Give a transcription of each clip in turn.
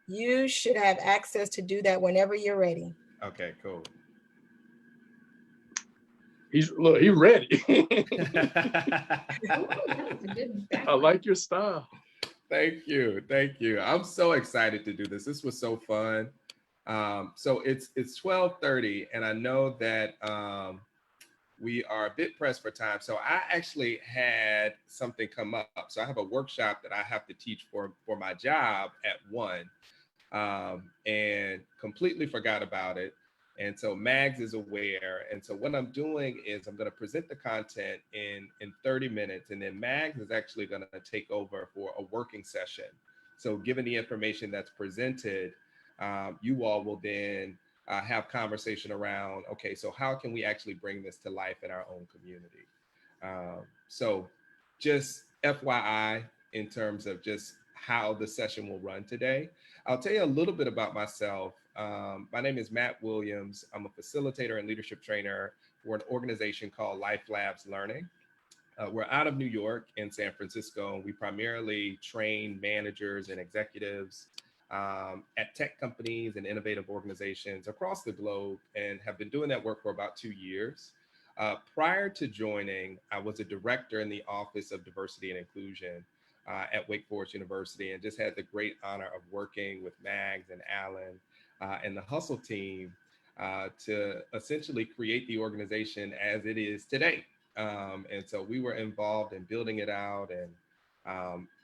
You should have access to do that whenever you're ready. Okay, cool. He's ready. I like your style. Thank you. Thank you. I'm so excited to do this. This was so fun. So it's 12:30, and I know that we are a bit pressed for time. So I actually had something come up. So I have a workshop that I have to teach for my job at 1, and completely forgot about it. And so Mags is aware. And so what I'm doing is I'm going to present the content in 30 minutes. And then Mags is actually going to take over for a working session. So given the information that's presented, you all will then have conversation around, okay, so how can we actually bring this to life in our own community? So just FYI, in terms of just how the session will run today, I'll tell you a little bit about myself. My name is Matt Williams. I'm a facilitator and leadership trainer for an organization called Life Labs Learning. We're out of New York and San Francisco, and we primarily train managers and executives at tech companies and innovative organizations across the globe, and have been doing that work for about 2 years. Prior to joining, I was a director in the Office of Diversity and Inclusion at Wake Forest University, and just had the great honor of working with Mags and Alan and the Hustle team to essentially create the organization as it is today. And so we were involved in building it out and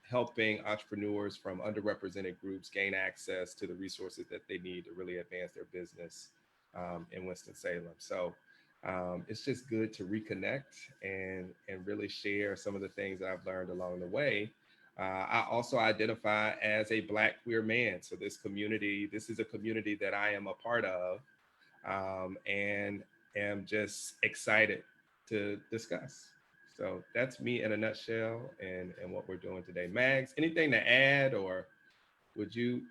helping entrepreneurs from underrepresented groups gain access to the resources that they need to really advance their business in Winston-Salem. So it's just good to reconnect and really share some of the things that I've learned along the way. I also identify as a Black queer man. So this is a community that I am a part of, and am just excited to discuss. So that's me in a nutshell, and what we're doing today. Mags, anything to add, or would you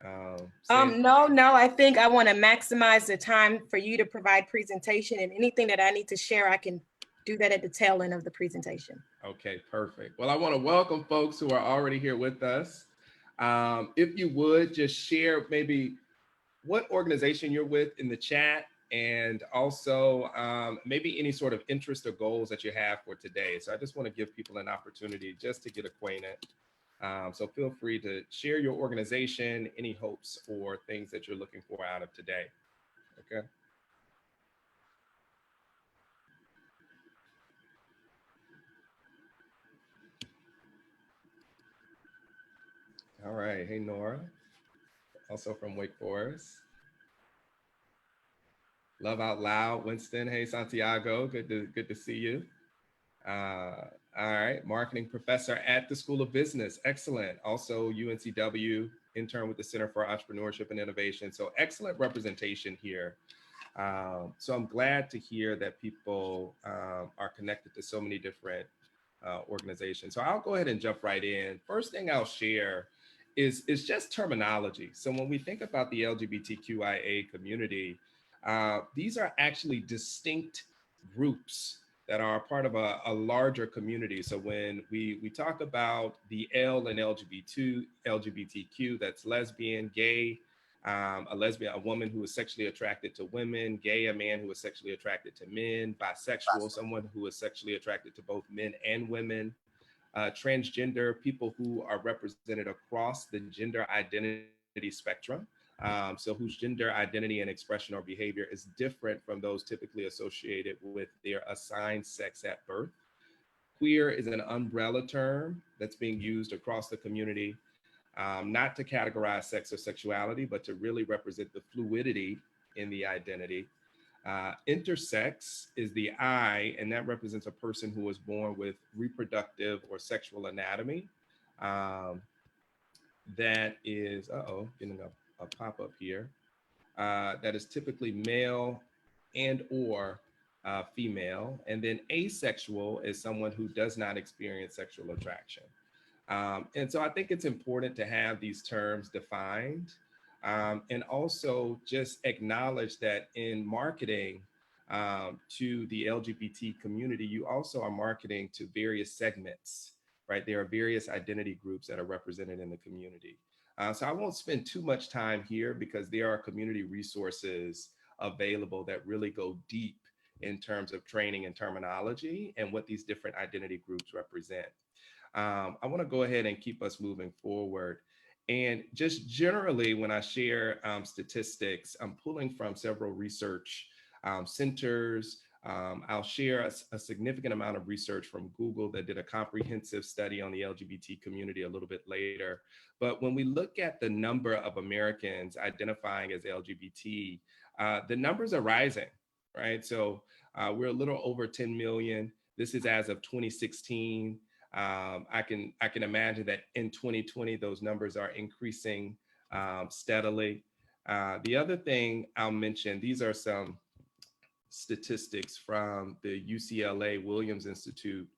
no, I think I want to maximize the time for you to provide presentation, and anything that I need to share, I can do that at the tail end of the presentation. Okay, perfect. Well, I want to welcome folks who are already here with us. If you would just share maybe what organization you're with in the chat, and also maybe any sort of interest or goals that you have for today. So I just want to give people an opportunity just to get acquainted. So feel free to share your organization, any hopes or things that you're looking for out of today. Okay. All right. Hey, Nora, also from Wake Forest. Love Out Loud, Winston. Hey, Santiago, good to see you. All right, marketing professor at the School of Business, excellent. Also UNCW, intern with the Center for Entrepreneurship and Innovation. So excellent representation here. So I'm glad to hear that people are connected to so many different organizations. So I'll go ahead and jump right in. First thing I'll share is just terminology. So when we think about the LGBTQIA community, these are actually distinct groups that are part of a larger community. So when we talk about the L and LGBTQ, that's lesbian, gay, a woman who is sexually attracted to women, gay, a man who is sexually attracted to men, bisexual, someone who is sexually attracted to both men and women, transgender, people who are represented across the gender identity spectrum. So whose gender identity and expression or behavior is different from those typically associated with their assigned sex at birth. Queer is an umbrella term that's being used across the community, not to categorize sex or sexuality, but to really represent the fluidity in the identity. Intersex is the I, and that represents a person who was born with reproductive or sexual anatomy. That is, getting a pop-up here. That is typically male and or female. And then asexual is someone who does not experience sexual attraction. And so I think it's important to have these terms defined, and also just acknowledge that in marketing to the LGBT community, you also are marketing to various segments right? There are various identity groups that are represented in the community. So I won't spend too much time here because there are community resources available that really go deep in terms of training and terminology and what these different identity groups represent. I want to go ahead and keep us moving forward. And just generally, when I share statistics, I'm pulling from several research centers. I'll share a significant amount of research from Google that did a comprehensive study on the LGBT community a little bit later. But when we look at the number of Americans identifying as LGBT, the numbers are rising, right? So we're a little over 10 million. This is as of 2016. I can imagine that in 2020, those numbers are increasing steadily. The other thing I'll mention, these are some statistics from the UCLA Williams Institute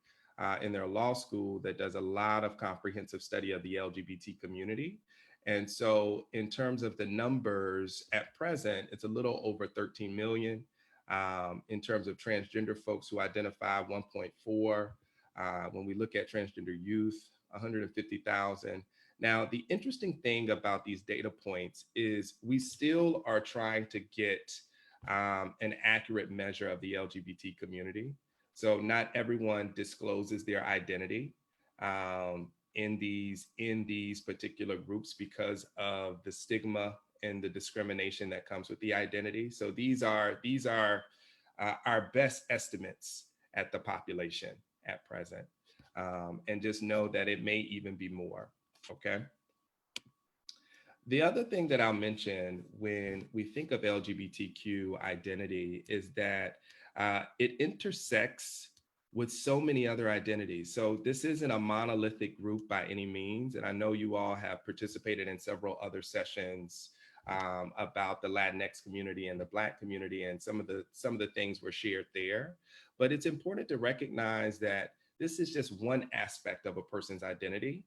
in their law school that does a lot of comprehensive study of the LGBT community. And so in terms of the numbers at present, it's a little over 13 million. In terms of transgender folks who identify, 1.4. When we look at transgender youth, 150,000. Now, the interesting thing about these data points is we still are trying to get an accurate measure of the LGBT community. So not everyone discloses their identity in these particular groups because of the stigma and the discrimination that comes with the identity. So these are our best estimates at the population at present. And just know that it may even be more, okay? The other thing that I'll mention when we think of LGBTQ identity is that it intersects with so many other identities. So this isn't a monolithic group by any means. And I know you all have participated in several other sessions about the Latinx community and the Black community, and some of the things were shared there. But it's important to recognize that this is just one aspect of a person's identity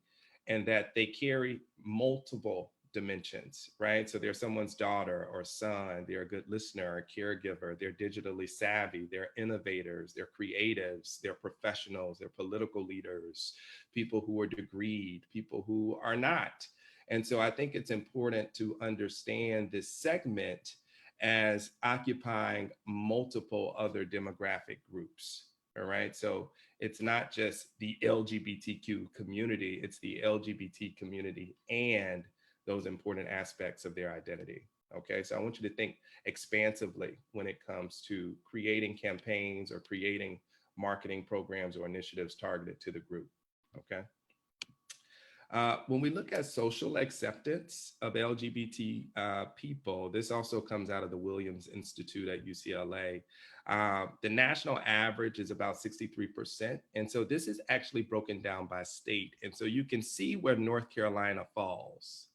and that they carry multiple dimensions, right? So they're someone's daughter or son, they're a good listener, a caregiver, they're digitally savvy, they're innovators, they're creatives, they're professionals, they're political leaders, people who are degreed, people who are not. And so I think it's important to understand this segment as occupying multiple other demographic groups. All right, so it's not just the LGBTQ community, it's the LGBT community and those important aspects of their identity. Okay, so I want you to think expansively when it comes to creating campaigns or creating marketing programs or initiatives targeted to the group. Okay. When we look at social acceptance of LGBT people, this also comes out of the Williams Institute at UCLA. The national average is about 63%. And so this is actually broken down by state. And so you can see where North Carolina falls,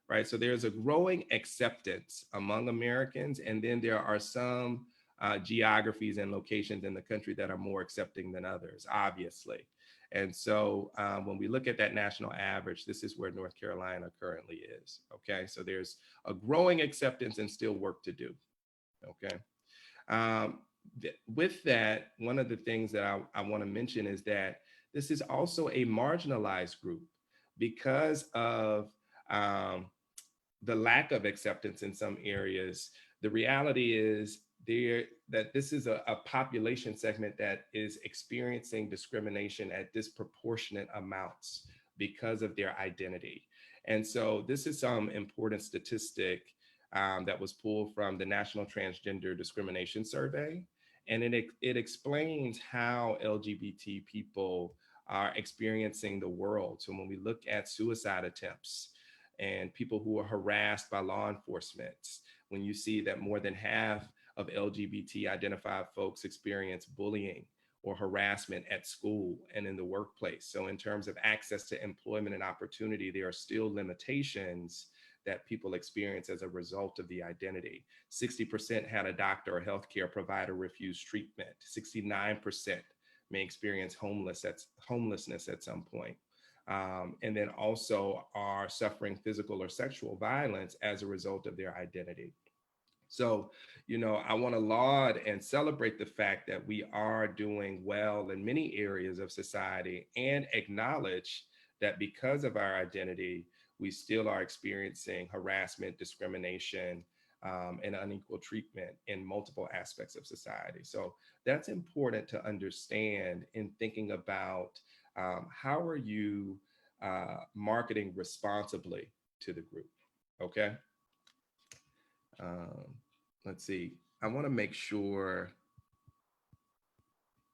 right? So there's a growing acceptance among Americans. And then there are some geographies and locations in the country that are more accepting than others, obviously. And so when we look at that national average, this is where North Carolina currently is, okay? So there's a growing acceptance and still work to do, okay? With that, one of the things that I wanna mention is that this is also a marginalized group because of the lack of acceptance in some areas. The reality is that this is a population segment that is experiencing discrimination at disproportionate amounts because of their identity. And so this is some important statistic that was pulled from the National Transgender Discrimination Survey. And it explains how LGBT people are experiencing the world. So when we look at suicide attempts and people who are harassed by law enforcement, when you see that more than half of LGBT identified folks experience bullying or harassment at school and in the workplace. So in terms of access to employment and opportunity, there are still limitations that people experience as a result of the identity. 60% had a doctor or healthcare provider refuse treatment. 69% may experience homelessness at some point. And then also are suffering physical or sexual violence as a result of their identity. So, I want to laud and celebrate the fact that we are doing well in many areas of society and acknowledge that because of our identity, we still are experiencing harassment, discrimination, and unequal treatment in multiple aspects of society. So that's important to understand in thinking about how are you marketing responsibly to the group, okay? Um, let's see. I want to make sure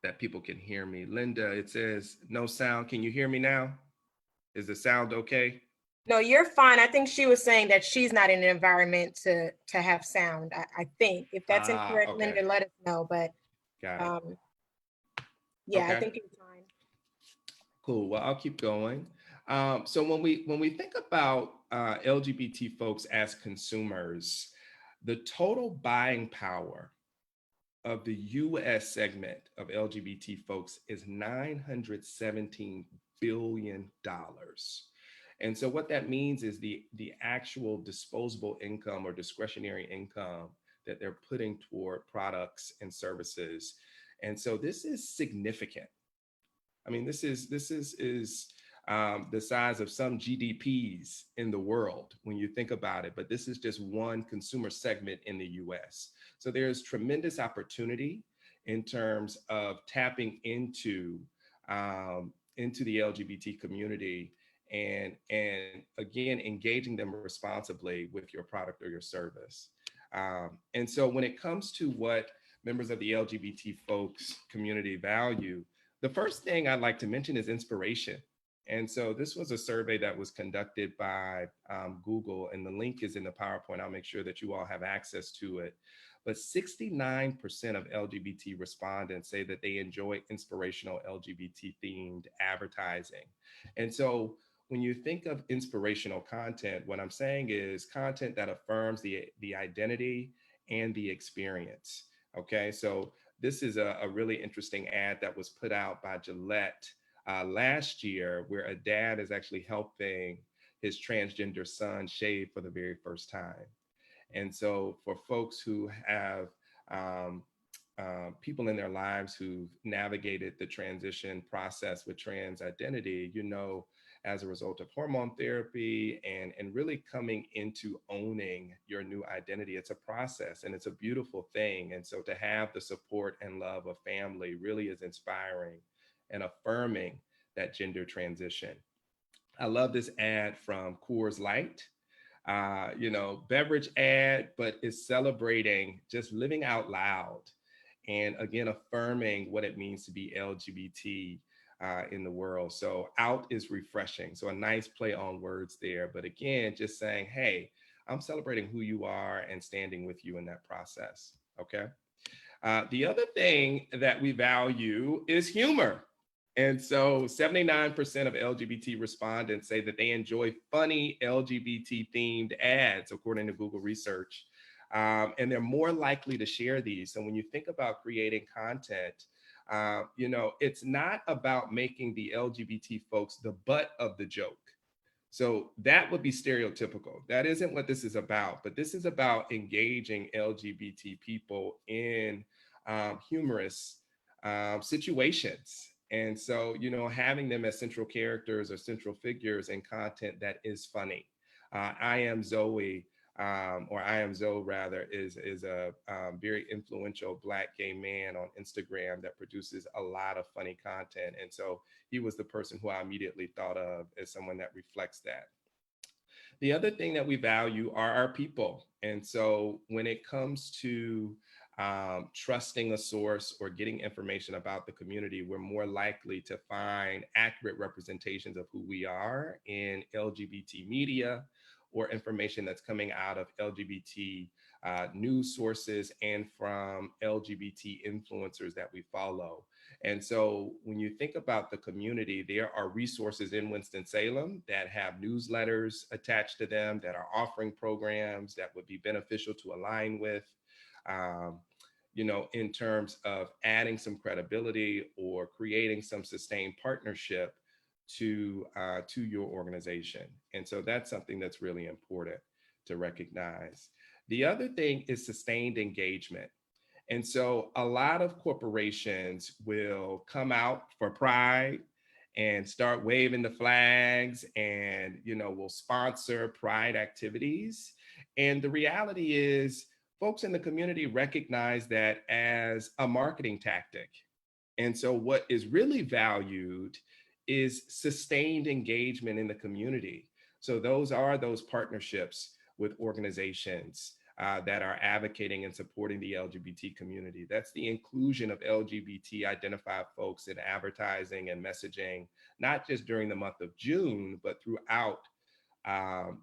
that people can hear me. Linda, it says no sound. Can you hear me now? Is the sound okay? No, you're fine. I think she was saying that she's not in an environment to have sound. I think if that's incorrect, Okay. Linda, let us know. But Got it. Yeah, Okay. I think you're fine. Cool. Well, I'll keep going. So when we think about LGBT folks as consumers, the total buying power of the US segment of LGBT folks is $917 billion. And so what that means is the actual disposable income or discretionary income that they're putting toward products and services. And so this is significant. I mean, this is the size of some GDPs in the world when you think about it, but this is just one consumer segment in the US. So there's tremendous opportunity in terms of tapping into the LGBT community and again, engaging them responsibly with your product or your service. And so when it comes to what members of the LGBT folks community value, the first thing I'd like to mention is inspiration. And so this was a survey that was conducted by Google, and the link is in the PowerPoint. I'll make sure that you all have access to it. But 69% of LGBT respondents say that they enjoy inspirational LGBT themed advertising. And so when you think of inspirational content, what I'm saying is content that affirms the identity and the experience. Okay, so this is a really interesting ad that was put out by Gillette last year, where a dad is actually helping his transgender son shave for the very first time. And so for folks who have people in their lives who've navigated the transition process with trans identity, as a result of hormone therapy and really coming into owning your new identity, it's a process and it's a beautiful thing. And so to have the support and love of family really is inspiring and affirming that gender transition. I love this ad from Coors Light, beverage ad, but it's celebrating just living out loud and again, affirming what it means to be LGBT in the world. So out is refreshing. So a nice play on words there. But again, just saying, hey, I'm celebrating who you are and standing with you in that process. Okay. The other thing that we value is humor. And so 79% of LGBT respondents say that they enjoy funny LGBT themed ads, according to Google research. And they're more likely to share these. So when you think about creating content, it's not about making the LGBT folks the butt of the joke. So that would be stereotypical. That isn't what this is about, but this is about engaging LGBT people in humorous situations. And so, having them as central characters or central figures in content that is funny. I Am Zoe, or I Am Zoe rather, is a very influential Black gay man on Instagram that produces a lot of funny content. And so he was the person who I immediately thought of as someone that reflects that. The other thing that we value are our people. And so when it comes to trusting a source or getting information about the community, we're more likely to find accurate representations of who we are in LGBT media or information that's coming out of LGBT news sources and from LGBT influencers that we follow. And so when you think about the community, there are resources in Winston-Salem that have newsletters attached to them that are offering programs that would be beneficial to align with, in terms of adding some credibility or creating some sustained partnership to your organization. And so that's something that's really important to recognize. The other thing is sustained engagement. And so a lot of corporations will come out for Pride and start waving the flags and, will sponsor Pride activities. And the reality is folks in the community recognize that as a marketing tactic. And so what is really valued is sustained engagement in the community. So those are those partnerships with organizations that are advocating and supporting the LGBT community. That's the inclusion of LGBT identified folks in advertising and messaging, not just during the month of June, but throughout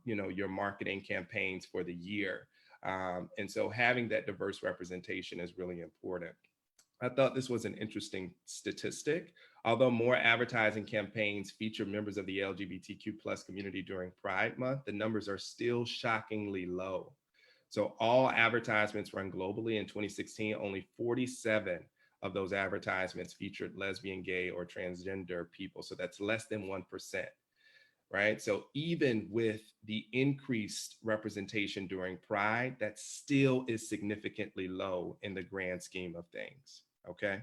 your marketing campaigns for the year. And so having that diverse representation is really important. I thought this was an interesting statistic. Although more advertising campaigns feature members of the LGBTQ plus community during Pride Month, the numbers are still shockingly low. So all advertisements run globally in 2016, only 47 of those advertisements featured lesbian, gay, or transgender people. So that's less than 1%, right? So even with the increased representation during Pride, that still is significantly low in the grand scheme of things, okay?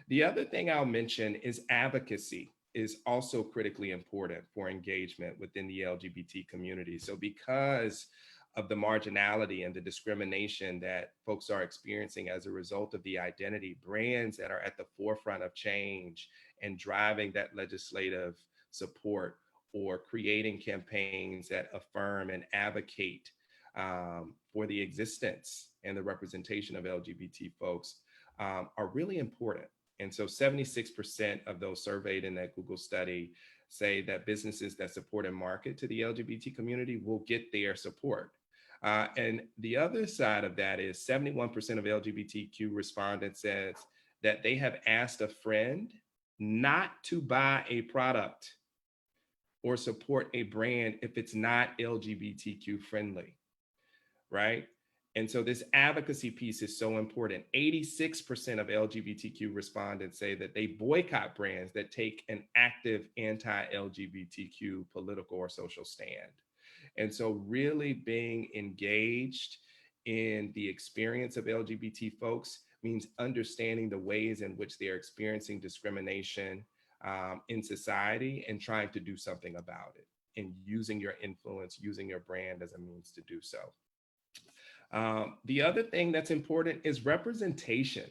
The other thing I'll mention is advocacy is also critically important for engagement within the LGBT community. So because of the marginality and the discrimination that folks are experiencing as a result of the identity, brands that are at the forefront of change and driving that legislative support or creating campaigns that affirm and advocate for the existence and the representation of LGBT folks are really important. And so 76% of those surveyed in that Google study say that businesses that support and market to the LGBT community will get their support. And the other side of that is 71% of LGBTQ respondents says that they have asked a friend not to buy a product or support a brand if it's not LGBTQ friendly, right? And so this advocacy piece is so important. 86% of LGBTQ respondents say that they boycott brands that take an active anti-LGBTQ political or social stand. And so really being engaged in the experience of LGBT folks means understanding the ways in which they're experiencing discrimination in society and trying to do something about it, and using your influence, using your brand as a means to do so. The other thing that's important is representation.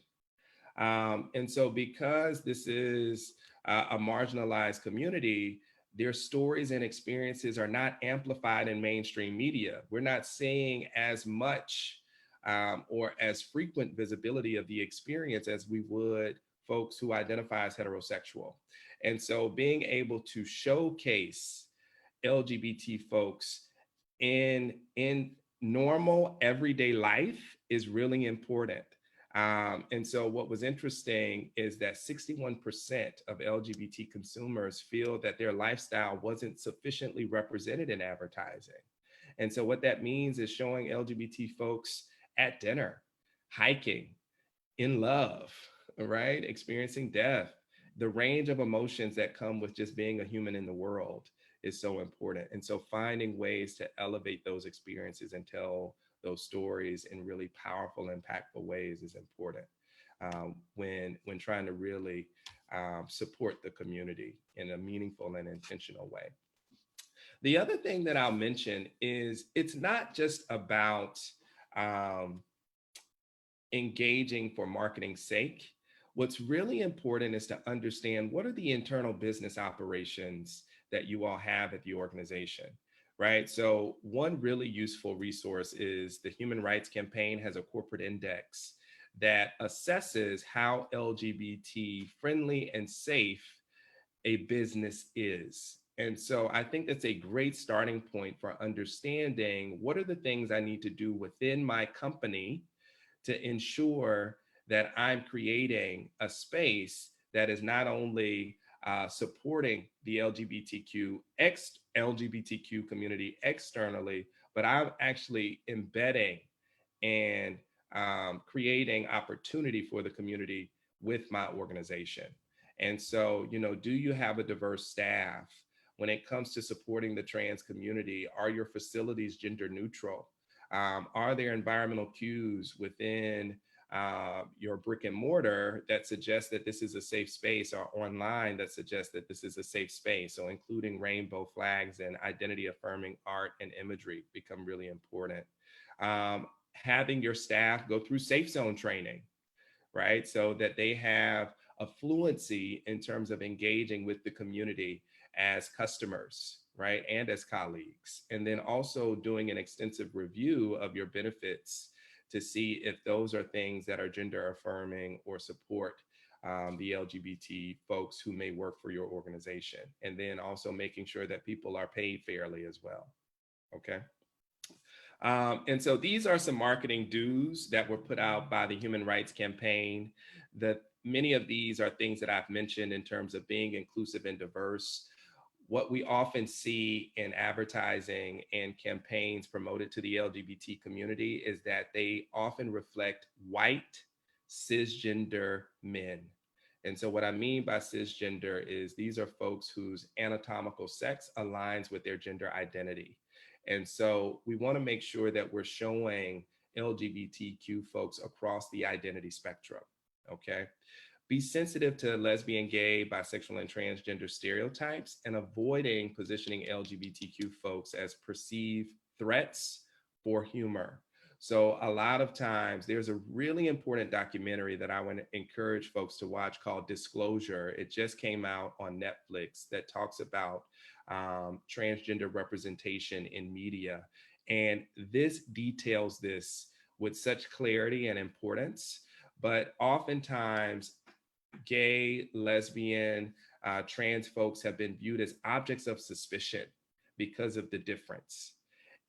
And so because this is a marginalized community, their stories and experiences are not amplified in mainstream media. We're not seeing as much or as frequent visibility of the experience as we would folks who identify as heterosexual. And so being able to showcase LGBT folks in normal everyday life is really important. And so what was interesting is that 61% of LGBT consumers feel that their lifestyle wasn't sufficiently represented in advertising. And so what that means is showing LGBT folks at dinner, hiking, in love, right? Experiencing death, the range of emotions that come with just being a human in the world is so important. And so finding ways to elevate those experiences and tell those stories in really powerful, impactful ways is important when trying to really support the community in a meaningful and intentional way. The other thing that I'll mention is it's not just about engaging for marketing's sake. What's really important is to understand what are the internal business operations that you all have at the organization, right? So one really useful resource is the Human Rights Campaign has a corporate index that assesses how LGBT friendly and safe a business is. And so I think that's a great starting point for understanding what are the things I need to do within my company to ensure that I'm creating a space that is not only supporting the LGBTQ community externally, but I'm actually embedding and creating opportunity for the community with my organization. And so, do you have a diverse staff? When it comes to supporting the trans community, are your facilities gender neutral? Are there environmental cues within your brick and mortar that suggest that this is a safe space, or online that suggests that this is a safe space? So including rainbow flags and identity affirming art and imagery become really important. Having your staff go through safe zone training, right? So that they have a fluency in terms of engaging with the community as customers, right? And as colleagues. And then also doing an extensive review of your benefits to see if those are things that are gender affirming or support the LGBT folks who may work for your organization. And then also making sure that people are paid fairly as well, okay? And so these are some marketing dues that were put out by the Human Rights Campaign. Many of these are things that I've mentioned in terms of being inclusive and diverse. What we often see in advertising and campaigns promoted to the LGBT community is that they often reflect white cisgender men. And so what I mean by cisgender is these are folks whose anatomical sex aligns with their gender identity. And so we want to make sure that we're showing LGBTQ folks across the identity spectrum, okay? Be sensitive to lesbian, gay, bisexual, and transgender stereotypes, and avoiding positioning LGBTQ folks as perceived threats for humor. So a lot of times there's a really important documentary that I want to encourage folks to watch called Disclosure. It just came out on Netflix that talks about transgender representation in media. And this details this with such clarity and importance, but oftentimes gay, lesbian, trans folks have been viewed as objects of suspicion because of the difference.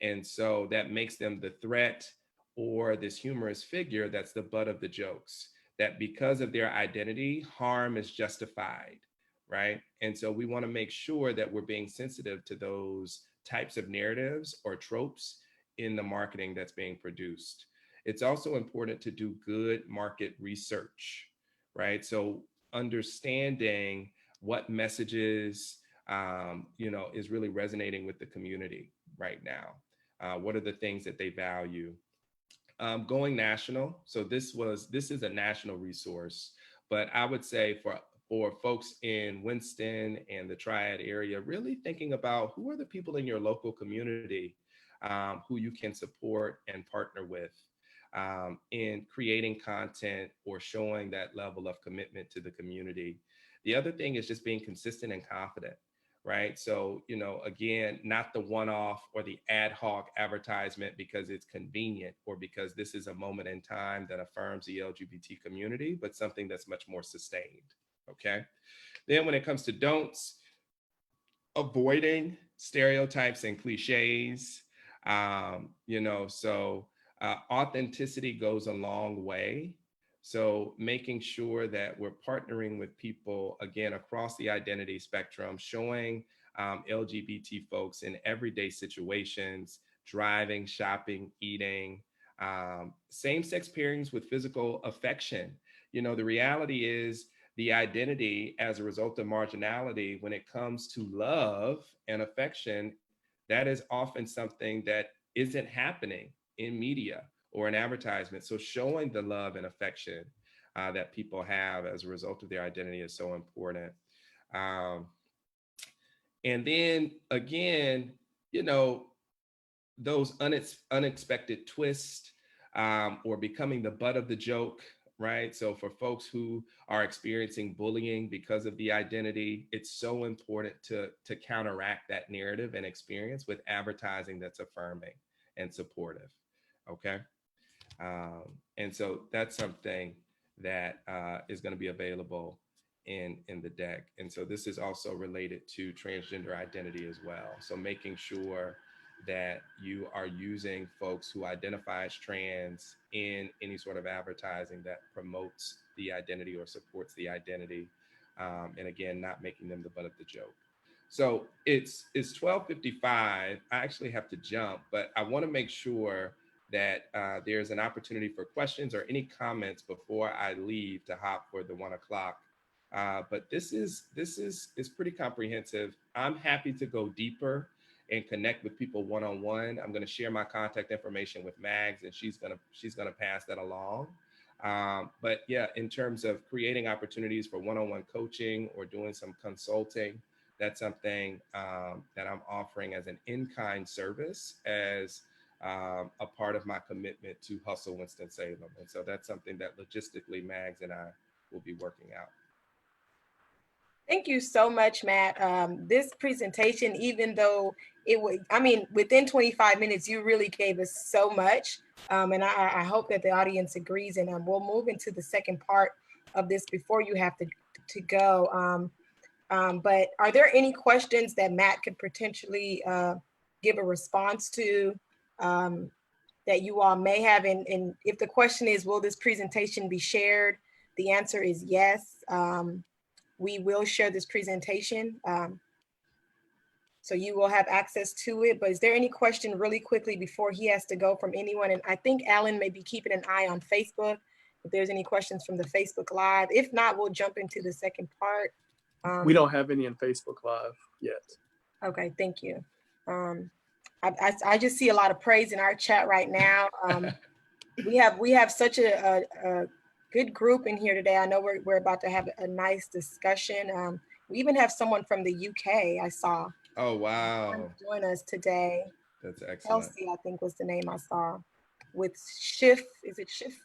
And so that makes them the threat or this humorous figure that's the butt of the jokes, that because of their identity, harm is justified, right? And so we want to make sure that we're being sensitive to those types of narratives or tropes in the marketing that's being produced. It's also important to do good market research, right? So understanding what messages, is really resonating with the community right now. What are the things that they value? Going national. So this is a national resource, but I would say for folks in Winston and the Triad area, really thinking about who are the people in your local community who you can support and partner with in creating content or showing that level of commitment to the community. The other thing is just being consistent and confident, right? So, again, not the one-off or the ad hoc advertisement because it's convenient or because this is a moment in time that affirms the LGBT community, but something that's much more sustained, okay? Then when it comes to don'ts, avoiding stereotypes and cliches, authenticity goes a long way. So making sure that we're partnering with people, again, across the identity spectrum, showing LGBT folks in everyday situations, driving, shopping, eating, same-sex pairings with physical affection. The reality is the identity as a result of marginality, when it comes to love and affection, that is often something that isn't happening in media or in advertisement. So showing the love and affection that people have as a result of their identity is so important. And then again, those unexpected twists or becoming the butt of the joke, right? So for folks who are experiencing bullying because of the identity, it's so important to counteract that narrative and experience with advertising that's affirming and supportive, okay? And so that's something that is going to be available in the deck. And so this is also related to transgender identity as well. So making sure that you are using folks who identify as trans in any sort of advertising that promotes the identity or supports the identity. And again, not making them the butt of the joke. So it's 12:55. I actually have to jump, but I want to make sure that there's an opportunity for questions or any comments before I leave to hop for the 1 o'clock. But this is pretty comprehensive. I'm happy to go deeper and connect with people one-on-one, I'm going to share my contact information with Mags, and she's going to pass that along. But yeah, in terms of creating opportunities for one-on-one coaching or doing some consulting, that's something that I'm offering as an in-kind service as a part of my commitment to Hustle Winston-Salem. And so that's something that logistically Mags and I will be working out. Thank you so much, Matt. This presentation, even though it was, I mean, within 25 minutes, you really gave us so much. And I hope that the audience agrees, and we'll move into the second part of this before you have to go. But are there any questions that Matt could potentially give a response to that you all may have? And if the question is, will this presentation be shared? The answer is yes. We will share this presentation. So you will have access to it. But is there any question really quickly before he has to go from anyone? And I think Alan may be keeping an eye on Facebook, if there's any questions from the Facebook Live. If not, we'll jump into the second part. We don't have any in Facebook Live yet. Okay, thank you. I just see a lot of praise in our chat right now. We have such a good group in here today. I know we're about to have a nice discussion. We even have someone from the UK, I saw. Oh, wow. Join us today. That's excellent. Kelsey, I think was the name I saw. With Shift, is it Shift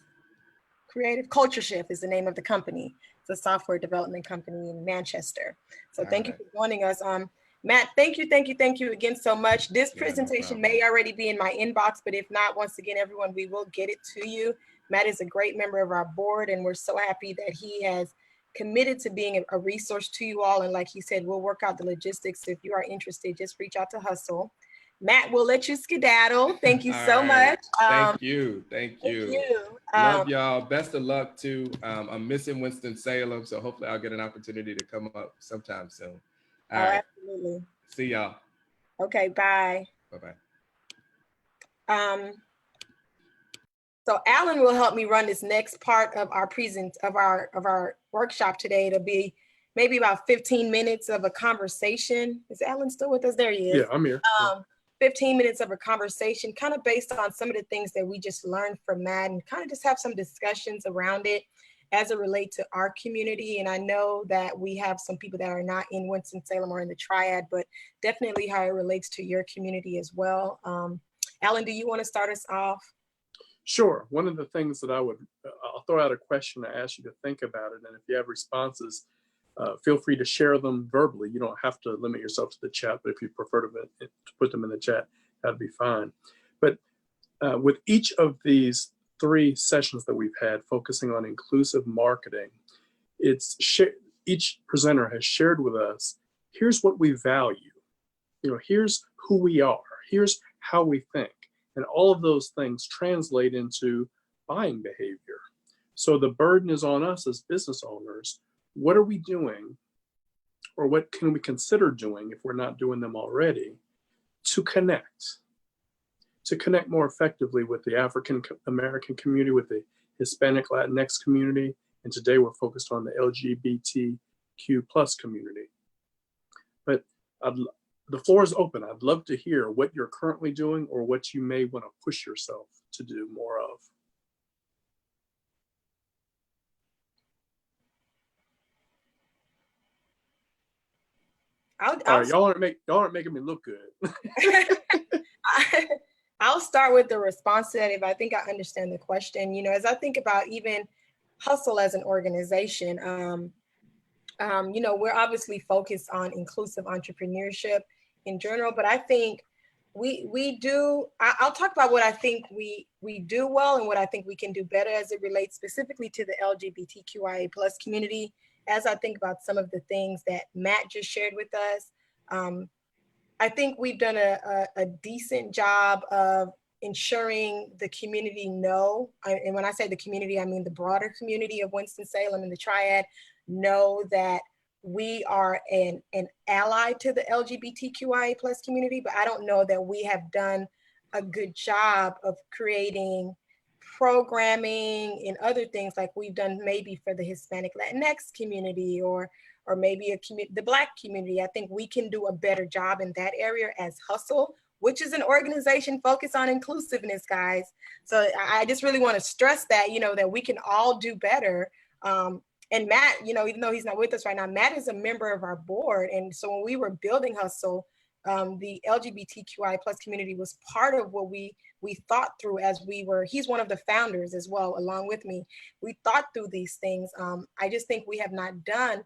Creative? Culture Shift is the name of the company. It's a software development company in Manchester. So thank you for joining us. Matt, thank you again so much. This presentation may already be in my inbox, but if not, once again, everyone, we will get it to you. Matt is a great member of our board, and we're so happy that he has committed to being a resource to you all. And like he said, we'll work out the logistics. If you are interested, just reach out to Hustle. Matt, we'll let you skedaddle. Thank you so much. Thank you. Love y'all. Best of luck too. I'm missing Winston-Salem, so hopefully I'll get an opportunity to come up sometime soon. All right. Absolutely. See y'all. Okay, bye. Bye-bye. So Alan will help me run this next part of our workshop today. It'll be maybe about 15 minutes of a conversation. Is Alan still with us? There he is. Yeah, I'm here. 15 minutes of a conversation, kind of based on some of the things that we just learned from Matt, and kind of just have some discussions around it as it relates to our community. And I know that we have some people that are not in Winston-Salem or in the Triad, but definitely how it relates to your community as well. Alan, do you want to start us off? Sure. One of the things that I'll throw out a question to ask you to think about it. And if you have responses, feel free to share them verbally. You don't have to limit yourself to the chat, but if you prefer to put them in the chat, that'd be fine. But with each of these 3 sessions that we've had focusing on inclusive marketing, each presenter has shared with us, here's what we value. Here's who we are. Here's how we think. And all of those things translate into buying behavior. So the burden is on us as business owners. What are we doing, or what can we consider doing if we're not doing them already, to connect more effectively with the African American community, with the Hispanic Latinx community, and today we're focused on the LGBTQ+ community. But the floor is open. I'd love to hear what you're currently doing or what you may want to push yourself to do more of. Y'all aren't making me look good. I'll start with the response to that if I think I understand the question. As I think about even Hustle as an organization, we're obviously focused on inclusive entrepreneurship in general, but I think we do, I'll talk about what I think we do well and what I think we can do better as it relates specifically to the LGBTQIA+ community. As I think about some of the things that Matt just shared with us, I think we've done a decent job of ensuring the community and when I say the community, I mean the broader community of Winston-Salem and the Triad, know that we are an ally to the LGBTQIA+ community, but I don't know that we have done a good job of creating programming and other things like we've done maybe for the Hispanic Latinx community or or maybe the Black community. I think we can do a better job in that area as Hustle, which is an organization focused on inclusiveness, guys. So I just really want to stress that, that we can all do better. And Matt, even though he's not with us right now, Matt is a member of our board. And so when we were building Hustle, the LGBTQIA+ community was part of what we thought through he's one of the founders as well, along with me. We thought through these things. I just think we have not done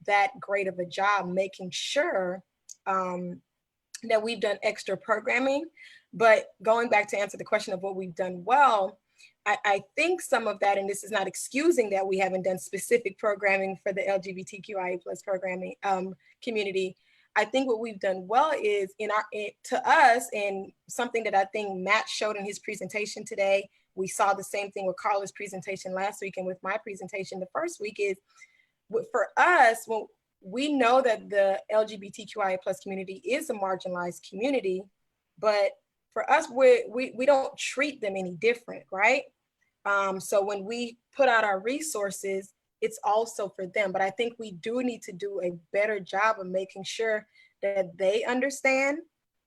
that great of a job making sure that we've done extra programming. But going back to answer the question of what we've done well, I think some of that, and this is not excusing that we haven't done specific programming for the LGBTQIA+ programming community. I think what we've done well is to us, and something that I think Matt showed in his presentation today, we saw the same thing with Carla's presentation last week and with my presentation the first week, is for us, well, we know that the LGBTQIA+ community is a marginalized community, but for us, we don't treat them any different, right? So when we put out our resources, it's also for them. But I think we do need to do a better job of making sure that they understand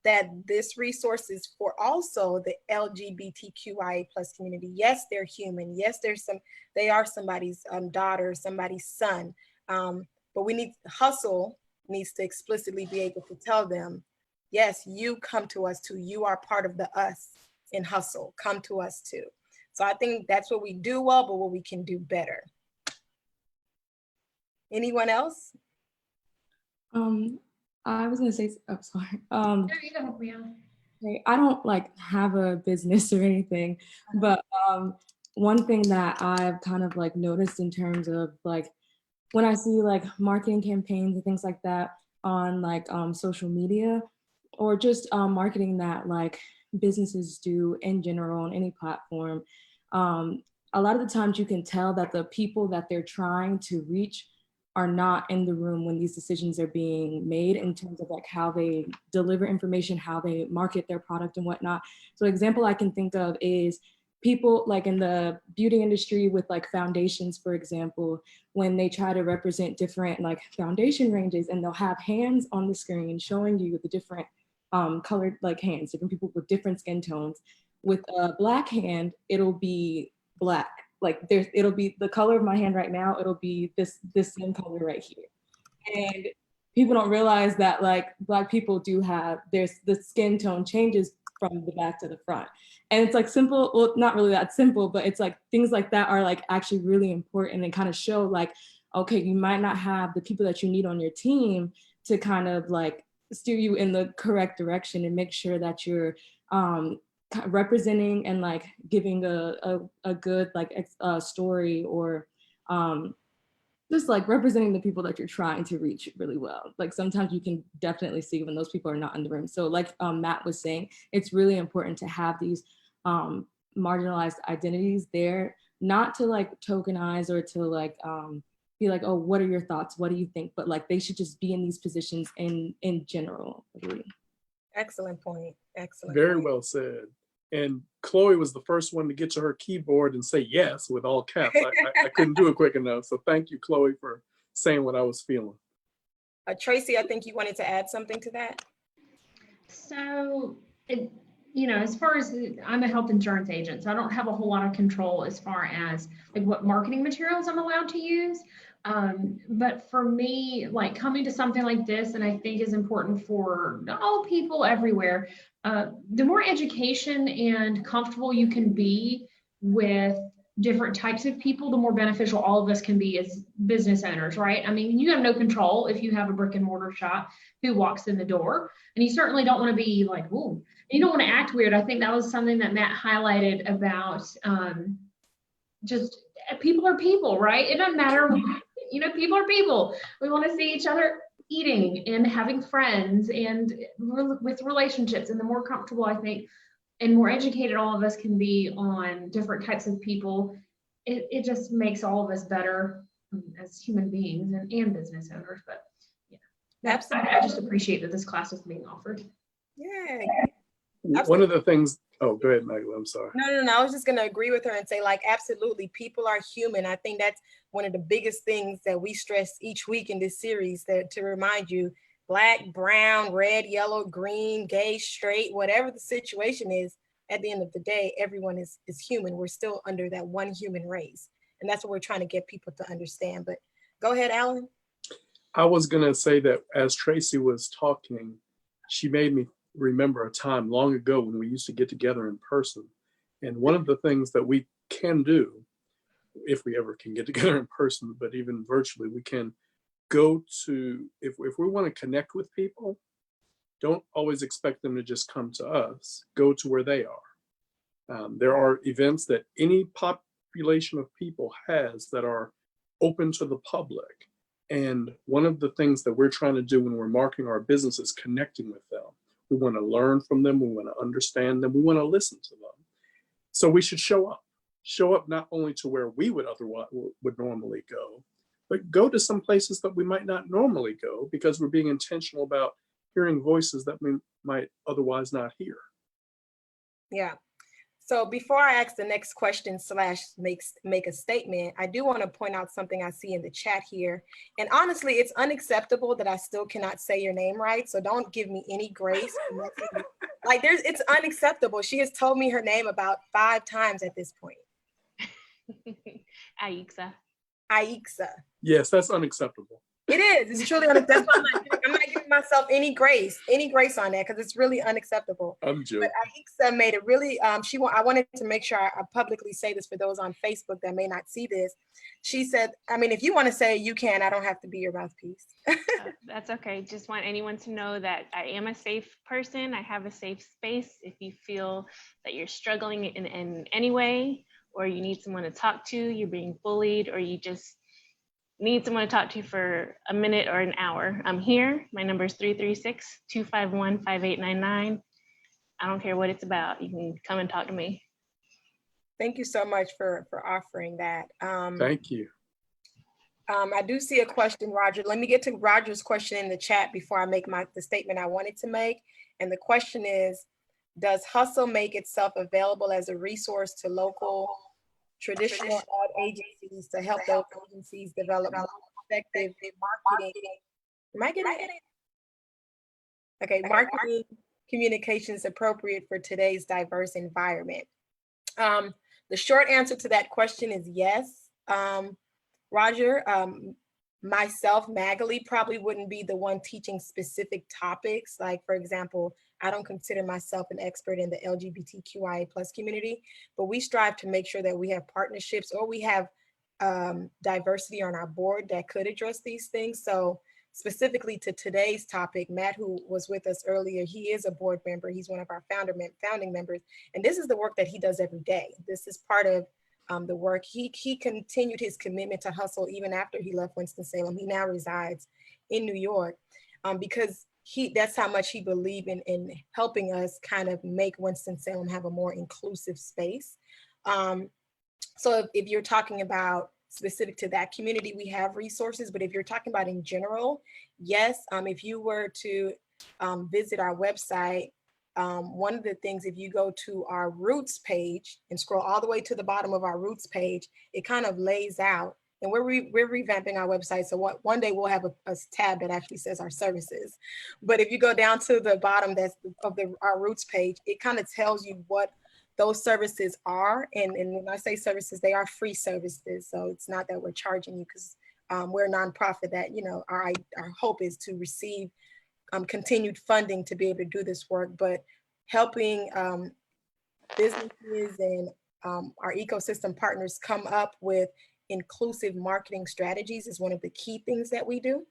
that this resource is for also the LGBTQIA+ community. Yes, they're human. Yes, they are somebody's daughter, somebody's son. But Hustle needs to explicitly be able to tell them, yes, you come to us too. You are part of the us in Hustle. Come to us too. So I think that's what we do well, but what we can do better. Anyone else? I was gonna say, oh, sorry. No, you can help me out. Okay, I don't have a business or anything, but one thing that I've kind of noticed in terms of when I see marketing campaigns and things like that on social media, or just marketing that businesses do in general on any platform, a lot of the times you can tell that the people that they're trying to reach are not in the room when these decisions are being made, in terms of how they deliver information, how they market their product and whatnot. So an example I can think of is people in the beauty industry with foundations, for example, when they try to represent different foundation ranges, and they'll have hands on the screen showing you the different colored hands, different people with different skin tones. With a Black hand, it'll be Black. It'll be the color of my hand right now, it'll be this same color right here. And people don't realize that Black people do have, the skin tone changes from the back to the front. And it's simple, well, not really that simple, but it's things like that are actually really important, and kind of show okay, you might not have the people that you need on your team to kind of steer you in the correct direction, and make sure that you're representing and giving a good story, or just representing the people that you're trying to reach really well. Sometimes you can definitely see when those people are not in the room. So Matt was saying, it's really important to have these marginalized identities there, not to tokenize or to be oh, what are your thoughts? What do you think? But they should just be in these positions in general. Really. Excellent point. Excellent. Very point. well said. And Chloe was the first one to get to her keyboard and say yes with all caps. I couldn't do it quick enough. So thank you, Chloe, for saying what I was feeling. Tracy, I think you wanted to add something to that. So, as far as I'm a health insurance agent, so I don't have a whole lot of control as far as what marketing materials I'm allowed to use. But for me, coming to something like this, and I think is important for all people everywhere, the more education and comfortable you can be with different types of people, the more beneficial all of us can be as business owners, right? I mean, you have no control if you have a brick and mortar shop who walks in the door, and you certainly don't want to be ooh, you don't want to act weird. I think that was something that Matt highlighted about just people are people, right? It doesn't matter, people are people. We want to see each other eating and having friends and with relationships. And the more comfortable, I think, and more educated all of us can be on different types of people, it just makes all of us better as human beings and business owners. But yeah, Absolutely. I just appreciate that this class is being offered. Yeah. one of the things, oh, go ahead, Magdalene, I'm sorry. No. I was just going to agree with her and say, like, absolutely, people are human. I think that's one of the biggest things that we stress each week in this series, that to remind you, Black, brown, red, yellow, green, gay, straight, whatever the situation is, at the end of the day, everyone is human. We're still under that one human race. And that's what we're trying to get people to understand. But go ahead, Alan. I was going to say that as Tracy was talking, she made me remember a time long ago when we used to get together in person. And one of the things that we can do, if we ever can get together in person, but even virtually, we can go to, if we want to connect with people, don't always expect them to just come to us. Go to where they are. There are events that any population of people has that are open to the public. And one of the things that we're trying to do when we're marketing our business is connecting with them. We want to learn from them. We want to understand them. We want to listen to them. So we should show up not only to where we would normally go, but go to some places that we might not normally go, because we're being intentional about hearing voices that we might otherwise not hear. Yeah. So before I ask the next question / make a statement, I do want to point out something I see in the chat here. And honestly, it's unacceptable that I still cannot say your name right. So don't give me any grace. Like it's unacceptable. She has told me her name about 5 times at this point. Aixa. Aixa. Yes, that's unacceptable. It is. It's truly unacceptable. I'm not giving myself any grace on that, because it's really unacceptable. I'm joking. But Aixa made it really. I wanted to make sure I publicly say this for those on Facebook that may not see this. She said, I mean, if you want to say it, you can. I don't have to be your mouthpiece. That's okay. Just want anyone to know that I am a safe person. I have a safe space. If you feel that you're struggling in any way, or you need someone to talk to, you're being bullied, or you just need someone to talk to for a minute or an hour, I'm here. My number is 336-251-5899. I don't care what it's about. You can come and talk to me. Thank you so much for offering that. Thank you. I do see a question, Roger. Let me get to Roger's question in the chat before I make the statement I wanted to make. And the question is, does Hustle make itself available as a resource to local traditional ad agencies to help those agencies develop more effective marketing? Am I getting it? Okay, marketing communications appropriate for today's diverse environment. The short answer to that question is yes. Roger, myself, Magali, probably wouldn't be the one teaching specific topics. Like, for example, I don't consider myself an expert in the LGBTQIA+ community, but we strive to make sure that we have partnerships, or we have diversity on our board that could address these things. So specifically to today's topic, Matt, who was with us earlier, he is a board member. He's one of our founding members. And this is the work that he does every day. This is part of the work. He continued his commitment to Hustle even after he left Winston-Salem. He now resides in New York because that's how much he believed in helping us kind of make Winston-Salem have a more inclusive space. So if you're talking about specific to that community, we have resources, but if you're talking about in general, yes, if you were to visit our website, one of the things, if you go to our Roots page and scroll all the way to the bottom of our Roots page, it kind of lays out, and we're revamping our website. So one day we'll have a tab that actually says our services. But if you go down to the bottom our Roots page, it kind of tells you what those services are. And when I say services, they are free services. So it's not that we're charging you, because we're a nonprofit that, our hope is to receive continued funding to be able to do this work, but helping businesses and our ecosystem partners come up with inclusive marketing strategies is one of the key things that we do.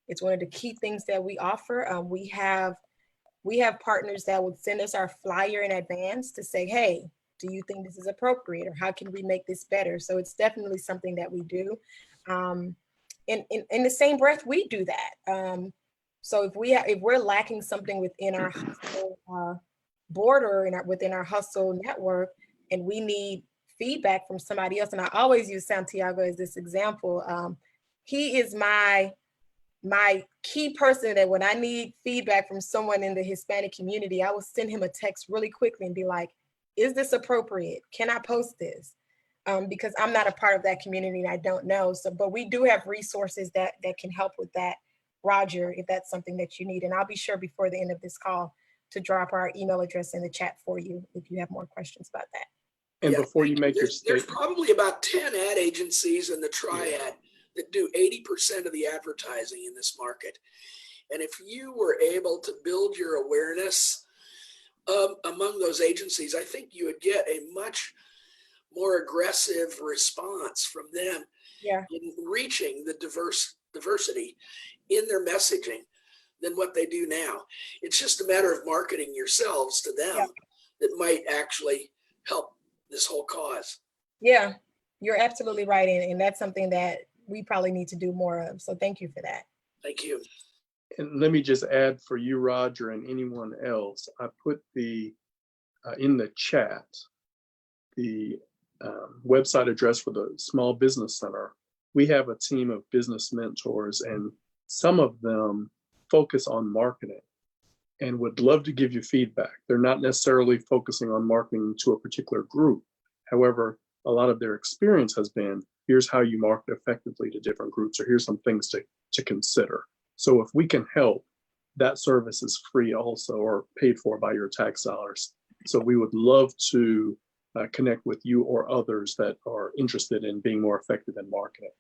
It's one of the key things that we offer. We have partners that would send us our flyer in advance to say, hey, do you think this is appropriate, or how can we make this better? So it's definitely something that we do. In the same breath, we do that. So if we're lacking something within our Hustle border and within our Hustle network, and we need feedback from somebody else, and I always use Santiago as this example. He is my my key person that when I need feedback from someone in the Hispanic community, I will send him a text really quickly and be like, is this appropriate? Can I post this? Because I'm not a part of that community and I don't know. So, but we do have resources that can help with that, Roger, if that's something that you need. And I'll be sure before the end of this call to drop our email address in the chat for you if you have more questions about that. And before you make your there's statement, probably about 10 ad agencies in the triad that do 80% of the advertising in this market. And if you were able to build your awareness among those agencies, I think you would get a much more aggressive response from them in reaching the diversity in their messaging than what they do now. It's just a matter of marketing yourselves to them that might actually help this whole cause. Yeah, you're absolutely right. And that's something that we probably need to do more of. So thank you for that. Thank you. and let me just add for you, Roger, and anyone else, I put the in the chat the website address for the Small Business Center. We have a team of business mentors, and some of them focus on marketing and would love to give you feedback. They're not necessarily focusing on marketing to a particular group. However, a lot of their experience has been, here's how you market effectively to different groups, or here's some things to consider. So if we can help, that service is free also, or paid for by your tax dollars. So we would love to connect with you or others that are interested in being more effective in marketing.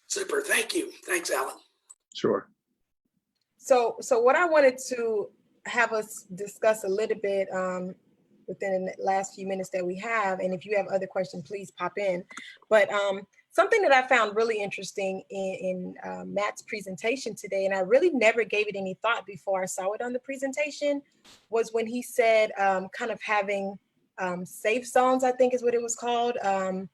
Super, thank you. Thanks, Alan. Sure. So what I wanted to have us discuss a little bit within the last few minutes that we have, and if you have other questions, please pop in. But something that I found really interesting in Matt's presentation today, and I really never gave it any thought before I saw it on the presentation, was when he said kind of having safe zones, I think is what it was called, and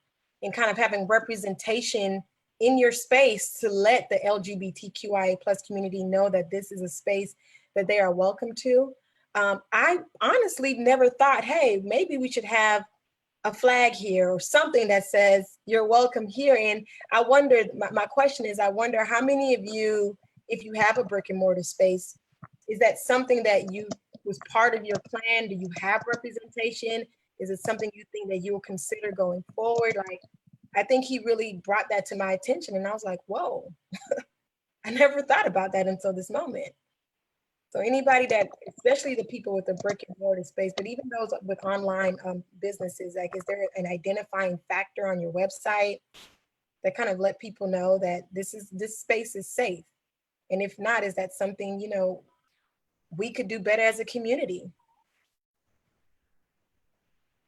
kind of having representation in your space to let the LGBTQIA plus community know that this is a space that they are welcome to. I honestly never thought, hey, maybe we should have a flag here or something that says you're welcome here. And I wondered, my question is, I wonder how many of you, if you have a brick and mortar space, is that something that you was part of your plan? Do you have representation? Is it something you think that you will consider going forward? Like, I think he really brought that to my attention, and I was like, whoa, I never thought about that until this moment. So anybody that, especially the people with the brick and mortar space, but even those with online businesses, like, is there an identifying factor on your website that kind of let people know that this space is safe? And if not, is that something, you know, we could do better as a community?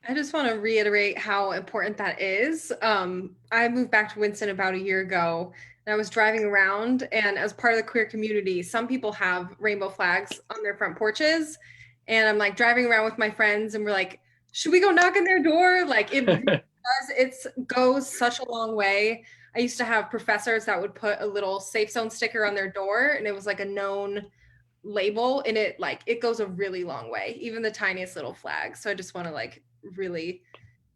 I just want to reiterate how important that is. I moved back to Winston about a year ago, and I was driving around, and as part of the queer community, some people have rainbow flags on their front porches, and I'm like driving around with my friends, and we're like, should we go knock on their door? Like, it really does, it goes such a long way. I used to have professors that would put a little safe zone sticker on their door, and it was like a known label, and it goes a really long way, even the tiniest little flag. So I just want to really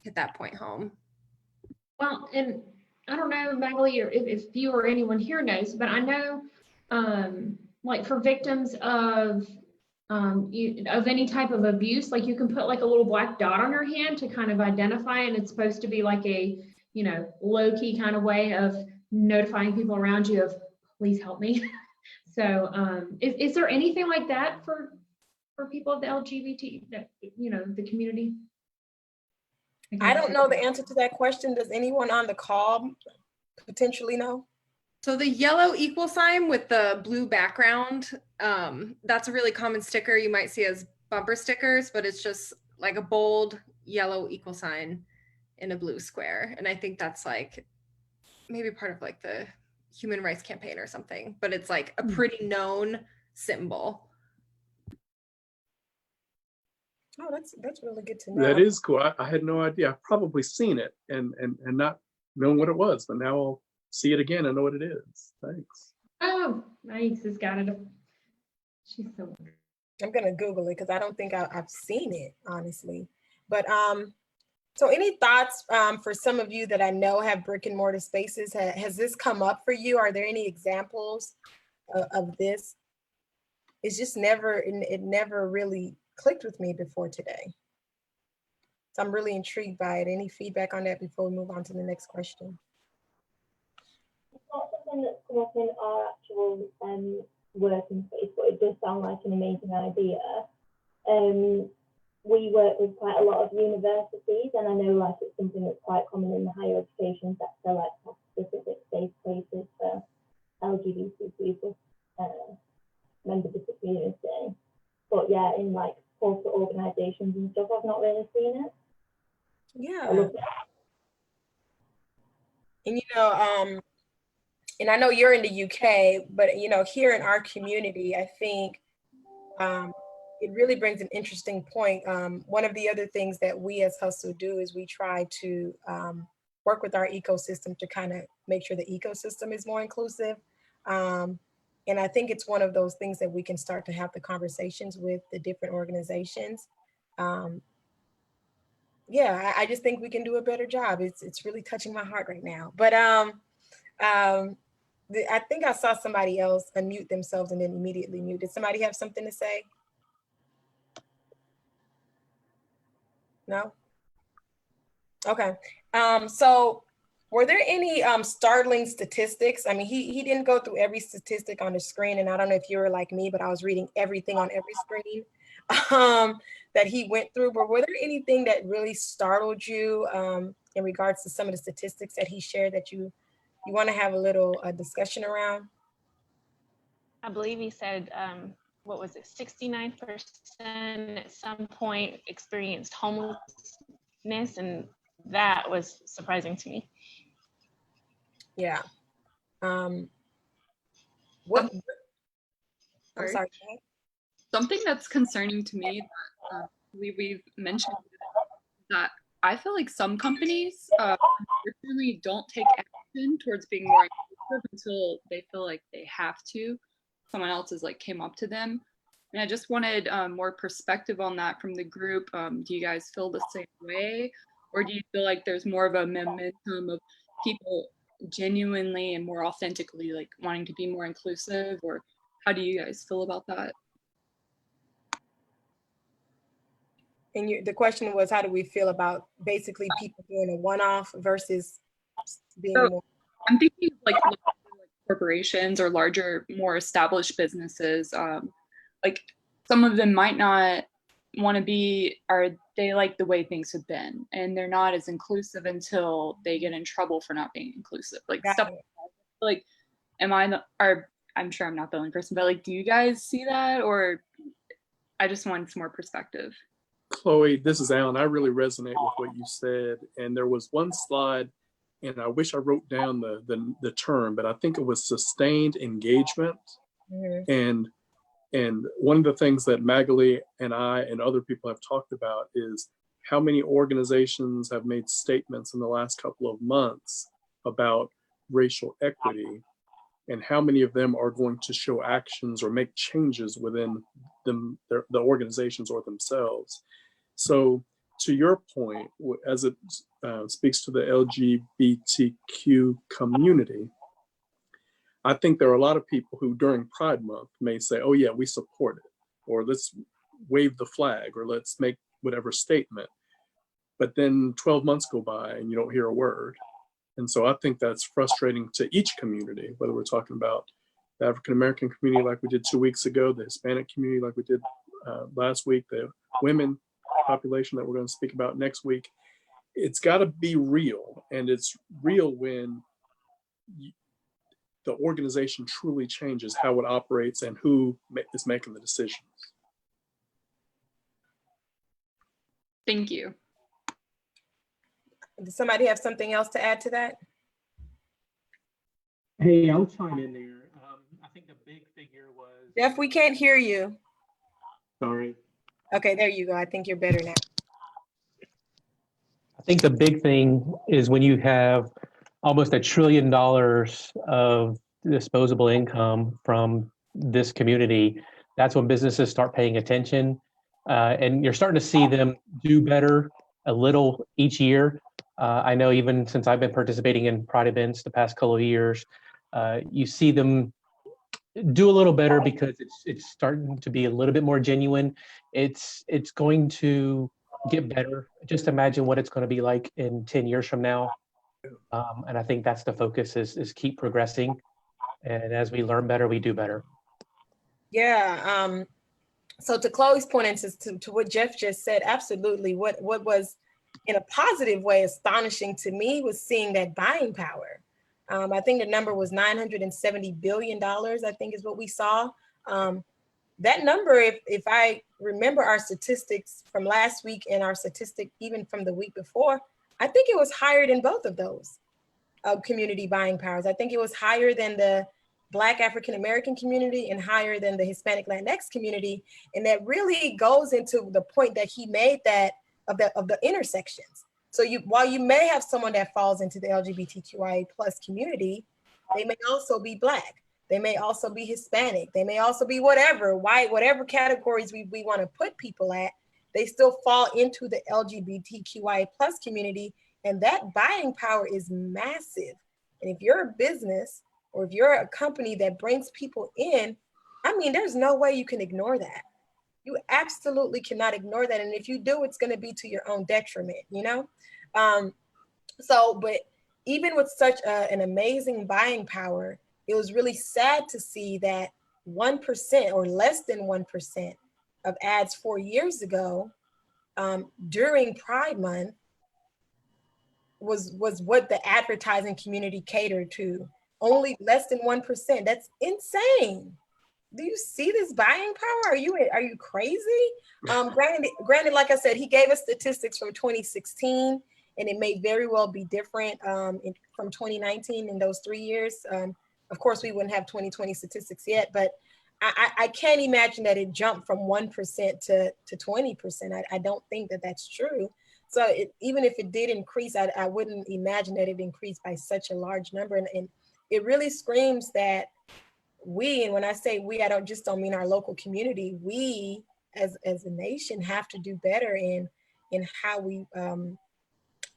hit that point home. Well, and I don't know, Magali, or if you or anyone here knows, but I know, like for victims of any type of abuse, like you can put like a little black dot on your hand to kind of identify, and it's supposed to be like a, you know, low-key kind of way of notifying people around you of, please help me. So is there anything like that for people of the LGBT, you know, the community? I don't know the answer to that question. Does anyone on the call potentially know? So the yellow equal sign with the blue background, that's a really common sticker you might see as bumper stickers, but it's just like a bold yellow equal sign in a blue square. And I think that's like maybe part of like the Human Rights Campaign or something, but it's like a pretty known symbol. Oh, that's really good to know. That is cool. I had no idea. I've probably seen it and not known what it was, but now I'll see it again and know what it is. Thanks. Oh, my niece has got it. She's so wonderful. I'm gonna Google it because I don't think I've seen it, honestly. But So any thoughts for some of you that I know have brick and mortar spaces? Has this come up for you? Are there any examples of this? It's just it never really clicked with me before today. So I'm really intrigued by it. Any feedback on that before we move on to the next question? It's not something that's come up in our actual working space, but it does sound like an amazing idea. We work with quite a lot of universities, and I know like it's something that's quite common in the higher education sector, like specific safe places for LGBTQ members of the community. But yeah, in like corporate organisations and stuff, I've not really seen it. Yeah. And and I know you're in the UK, but here in our community, I think it really brings an interesting point. One of the other things that we as Hustle do is we try to work with our ecosystem to kind of make sure the ecosystem is more inclusive. And I think it's one of those things that we can start to have the conversations with the different organizations. Yeah, I just think we can do a better job. It's really touching my heart right now. But I think I saw somebody else unmute themselves and then immediately mute. Did somebody have something to say? No? Okay. So were there any startling statistics? I mean, he didn't go through every statistic on the screen, and I don't know if you were like me, but I was reading everything on every screen that he went through. But were there anything that really startled you in regards to some of the statistics that he shared that you want to have a little discussion around? I believe he said, what was it, 69% at some point experienced homelessness, and that was surprising to me. Yeah. I'm sorry. Something that's concerning to me that we've mentioned that I feel like some companies unfortunately don't take action towards being more inclusive until they feel like they have to. Someone else has like came up to them. And I just wanted more perspective on that from the group. Do you guys feel the same way? Or do you feel like there's more of a momentum of people genuinely and more authentically like wanting to be more inclusive? Or how do you guys feel about that? And the question was, how do we feel about basically people doing a one-off versus being more? I'm thinking of like corporations or larger, more established businesses. Like some of them might not want to be, or they like the way things have been, and they're not as inclusive until they get in trouble for not being inclusive. Like stuff like, I'm sure I'm not the only person, but like, do you guys see that? Or I just want some more perspective. Chloe, this is Alan. I really resonate with what you said. And there was one slide, and I wish I wrote down the term, but I think it was sustained engagement. Mm-hmm. And one of the things that Magali and I and other people have talked about is how many organizations have made statements in the last couple of months about racial equity, and how many of them are going to show actions or make changes within them, the organizations or themselves. So to your point, as it speaks to the LGBTQ community, I think there are a lot of people who during Pride Month may say, oh yeah, we support it, or let's wave the flag, or let's make whatever statement. But then 12 months go by and you don't hear a word. And so I think that's frustrating to each community, whether we're talking about the African-American community like we did 2 weeks ago, the Hispanic community like we did last week, the women population that we're going to speak about next week. It's got to be real, and it's real when the organization truly changes how it operates and who is making the decisions. Thank you. Does somebody have something else to add to that? Hey, I'll chime in there. I think the big thing here was... Jeff, we can't hear you. Sorry. Okay, there you go. I think you're better now. I think the big thing is when you have almost $1 trillion of disposable income from this community, that's when businesses start paying attention. And you're starting to see them do better a little each year. I know even since I've been participating in Pride events the past couple of years, you see them do a little better because it's starting to be a little bit more genuine. It's going to get better. Just imagine what it's going to be like in 10 years from now. And I think that's the focus is keep progressing. And as we learn better, we do better. Yeah. So to Chloe's point and to what Jeff just said, absolutely. What was in a positive way astonishing to me was seeing that buying power. I think the number was $970 billion, I think is what we saw. That number, if I remember our statistics from last week and our statistic even from the week before, I think it was higher than both of those community buying powers. I think it was higher than the Black African American community and higher than the Hispanic Latinx community. And that really goes into the point that he made that of the intersections. So while you may have someone that falls into the LGBTQIA plus community, they may also be Black. They may also be Hispanic. They may also be whatever, white, whatever categories we want to put people at, they still fall into the LGBTQIA plus community. And that buying power is massive. And if you're a business or if you're a company that brings people in, I mean, there's no way you can ignore that. You absolutely cannot ignore that. And if you do, it's going to be to your own detriment, you know? But even with such an amazing buying power, it was really sad to see that 1% or less than 1% of ads 4 years ago during Pride Month was what the advertising community catered to. Only less than 1%. That's insane. Do you see this buying power? Are you crazy? Granted, like I said, he gave us statistics from 2016, and it may very well be different from 2019 in those 3 years. Of course, we wouldn't have 2020 statistics yet, but I can't imagine that it jumped from 1% to 20%. I don't think that that's true. So even if it did increase, I wouldn't imagine that it increased by such a large number. And it really screams that we, and when I say we, I don't mean our local community, we as a nation have to do better in how we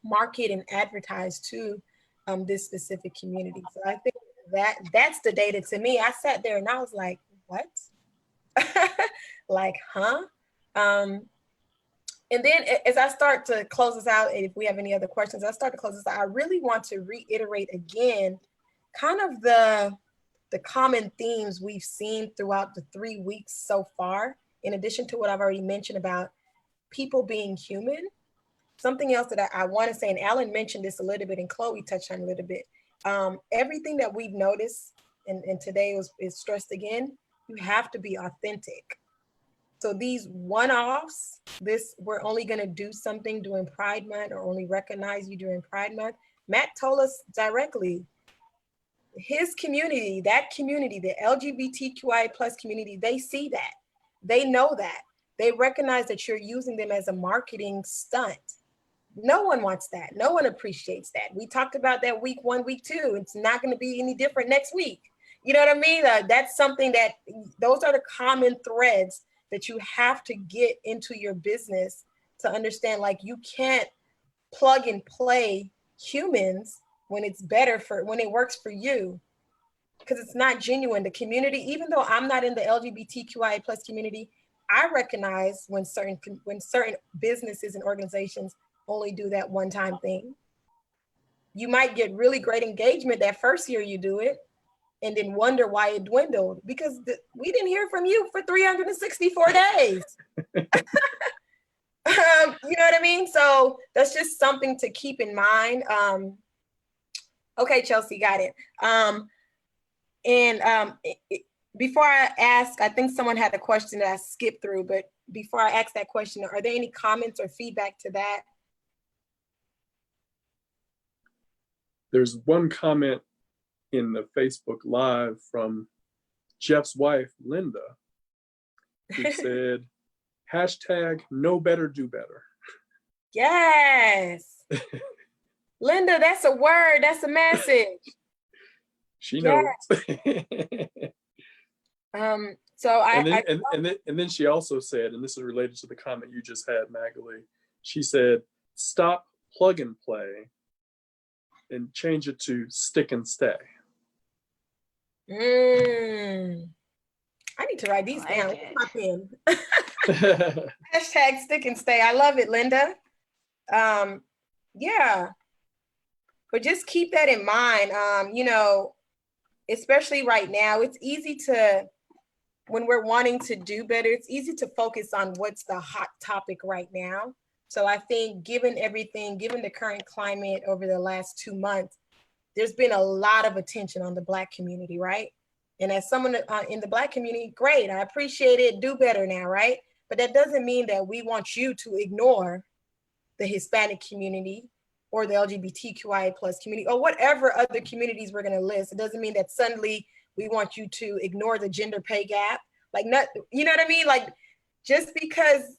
market and advertise to this specific community. So I think that's the data to me. I sat there and I was like, what? Like, huh? And then as I start to close this out, and if we have any other questions, I start to close this out, I really want to reiterate again, kind of the common themes we've seen throughout the 3 weeks so far, in addition to what I've already mentioned about people being human. Something else that I want to say, and Alan mentioned this a little bit and Chloe touched on a little bit, everything that we've noticed, and today is stressed again, you have to be authentic. So these one-offs, we're only going to do something during Pride Month or only recognize you during Pride Month. Matt told us directly, his community, that community, the LGBTQIA plus community, they see that. They know that. They recognize that you're using them as a marketing stunt. No one wants that. No one appreciates that. We talked about that week 1, week 2. It's not going to be any different next week. You know what I mean? That's something those are the common threads that you have to get into your business to understand. Like, you can't plug and play humans when when it works for you, because it's not genuine. The community, even though I'm not in the LGBTQIA plus community, I recognize when certain businesses and organizations only do that one-time thing. You might get really great engagement that first year you do it, and then wonder why it dwindled, because we didn't hear from you for 364 days. You know what I mean? So that's just something to keep in mind. Okay, Chelsea, got it. Before I ask, I think someone had a question that I skipped through, but before I ask that question, are there any comments or feedback to that? There's one comment in the Facebook Live from Jeff's wife, Linda, who said, hashtag know better, do better. Yes. Linda, that's a word, that's a message. She knows. And then she also said, and this is related to the comment you just had, Magali, she said, stop plug and play and change it to stick and stay. I need to write these down. it. My pen. Hashtag stick and stay. I love it, Linda. Yeah. But just keep that in mind. You know, especially right now, it's easy to, when we're wanting to do better, it's easy to focus on what's the hot topic right now. So I think given everything, given the current climate over the last 2 months, there's been a lot of attention on the Black community, right? And as someone in the Black community, great, I appreciate it, do better now, right? But that doesn't mean that we want you to ignore the Hispanic community or the LGBTQIA plus community or whatever other communities we're gonna list. It doesn't mean that suddenly we want you to ignore the gender pay gap. Like, not, you know what I mean? Like, just because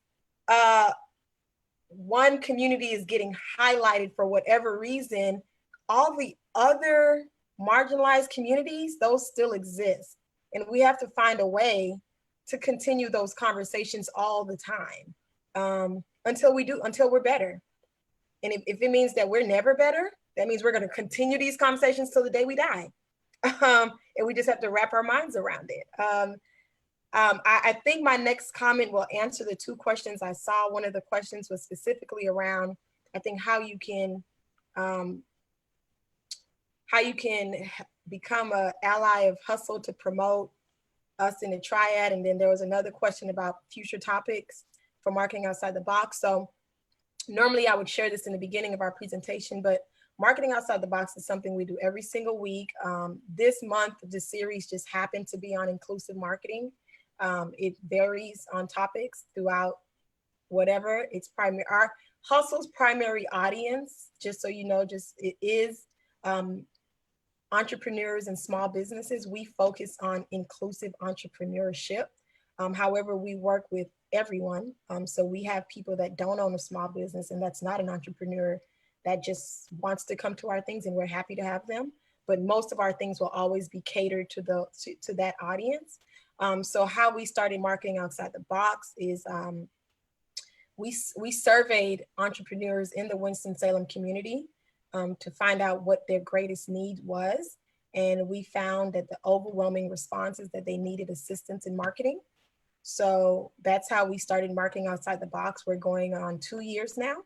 one community is getting highlighted for whatever reason, all the other marginalized communities, those still exist. And we have to find a way to continue those conversations all the time until we're better. And if it means that we're never better, that means we're gonna continue these conversations till the day we die. And we just have to wrap our minds around it. I think my next comment will answer the 2 questions I saw. One of the questions was specifically around, I think, how you can become an ally of Hustle to promote us in the triad. And then there was another question about future topics for marketing outside the box. So normally I would share this in the beginning of our presentation, but marketing outside the box is something we do every single week. This month, the series just happened to be on inclusive marketing. It varies on topics throughout whatever. It's primary, our Hustle's primary audience, just so you know, it is entrepreneurs and small businesses. We focus on inclusive entrepreneurship. However, we work with everyone. So we have people that don't own a small business and that's not an entrepreneur that just wants to come to our things, and we're happy to have them. But most of our things will always be catered to that audience. So how we started marketing outside the box is we surveyed entrepreneurs in the Winston-Salem community to find out what their greatest need was. And we found that the overwhelming response is that they needed assistance in marketing. So that's how we started marketing outside the box. We're going on 2 years now,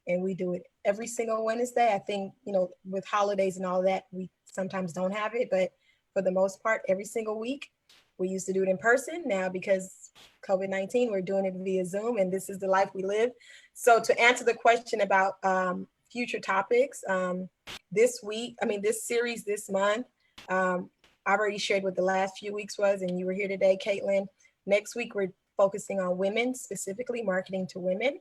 and we do it every single Wednesday. I think, you know, with holidays and all that, we sometimes don't have it, but for the most part, every single week. We used to do it in person. Now, because COVID-19, we're doing it via Zoom, and this is the life we live. So to answer the question about future topics, this series this month, I've already shared what the last few weeks was, and you were here today, Caitlin. Next week, we're focusing on women, specifically marketing to women.